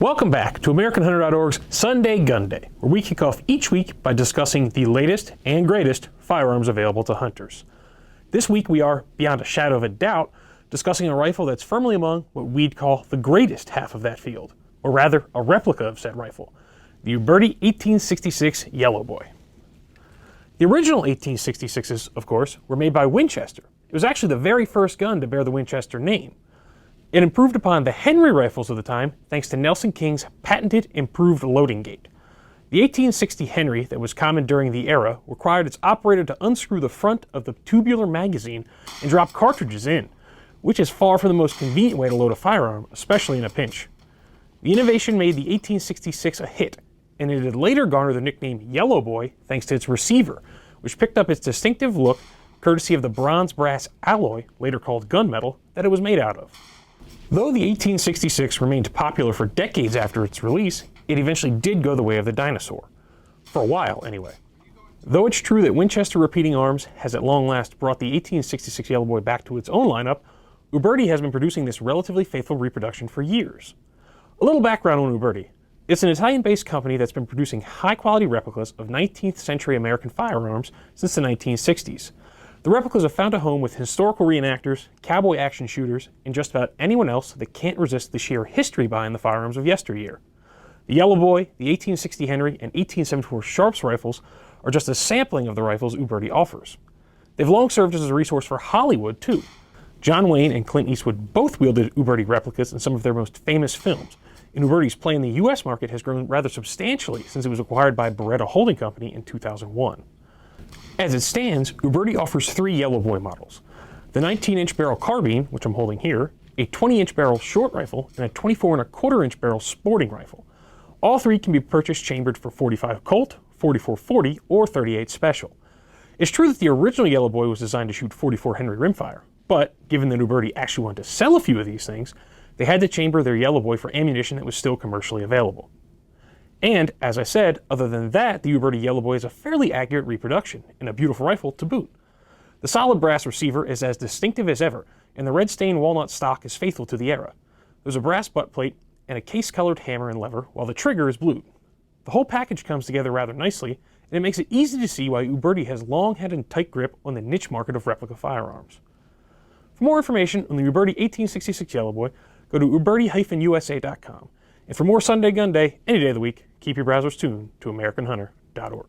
Welcome back to AmericanHunter.org's Sunday Gun Day, where we kick off each week by discussing the latest and greatest firearms available to hunters. This week we are, beyond a shadow of a doubt, discussing a rifle that's firmly among what we'd call the greatest half of that field, or rather a replica of said rifle, the Uberti 1866 Yellowboy. The original 1866s, of course, were made by Winchester. It was actually the very first gun to bear the Winchester name. It improved upon the Henry rifles of the time thanks to Nelson King's patented improved loading gate. The 1860 Henry that was common during the era required its operator to unscrew the front of the tubular magazine and drop cartridges in, which is far from the most convenient way to load a firearm, especially in a pinch. The innovation made the 1866 a hit, and it had later garnered the nickname Yellowboy thanks to its receiver, which picked up its distinctive look courtesy of the bronze-brass alloy, later called gunmetal, that it was made out of. Though the 1866 remained popular for decades after its release, it eventually did go the way of the dinosaur. For a while, anyway. Though it's true that Winchester Repeating Arms has at long last brought the 1866 Yellowboy back to its own lineup, Uberti has been producing this relatively faithful reproduction for years. A little background on Uberti. It's an Italian-based company that's been producing high-quality replicas of 19th century American firearms since the 1960s. The replicas have found a home with historical reenactors, cowboy action shooters, and just about anyone else that can't resist the sheer history behind the firearms of yesteryear. The Yellowboy, the 1860 Henry, and 1874 Sharps rifles are just a sampling of the rifles Uberti offers. They've long served as a resource for Hollywood, too. John Wayne and Clint Eastwood both wielded Uberti replicas in some of their most famous films, and Uberti's play in the U.S. market has grown rather substantially since it was acquired by Beretta Holding Company in 2001. As it stands, Uberti offers three Yellowboy models: the 19-inch barrel carbine, which I'm holding here, a 20-inch barrel short rifle, and a 24.25-inch barrel sporting rifle. All three can be purchased chambered for .45 Colt, .44-40, or .38 Special. It's true that the original Yellowboy was designed to shoot .44 Henry rimfire, but given that Uberti actually wanted to sell a few of these things, they had to chamber their Yellowboy for ammunition that was still commercially available. And, as I said, other than that, the Uberti Yellowboy is a fairly accurate reproduction, and a beautiful rifle to boot. The solid brass receiver is as distinctive as ever, and the red-stained walnut stock is faithful to the era. There's a brass butt plate and a case-colored hammer and lever, while the trigger is blued. The whole package comes together rather nicely, and it makes it easy to see why Uberti has long had a tight grip on the niche market of replica firearms. For more information on the Uberti 1866 Yellowboy, go to uberti-usa.com. And for more Sunday Gun Day, any day of the week, keep your browsers tuned to AmericanHunter.org.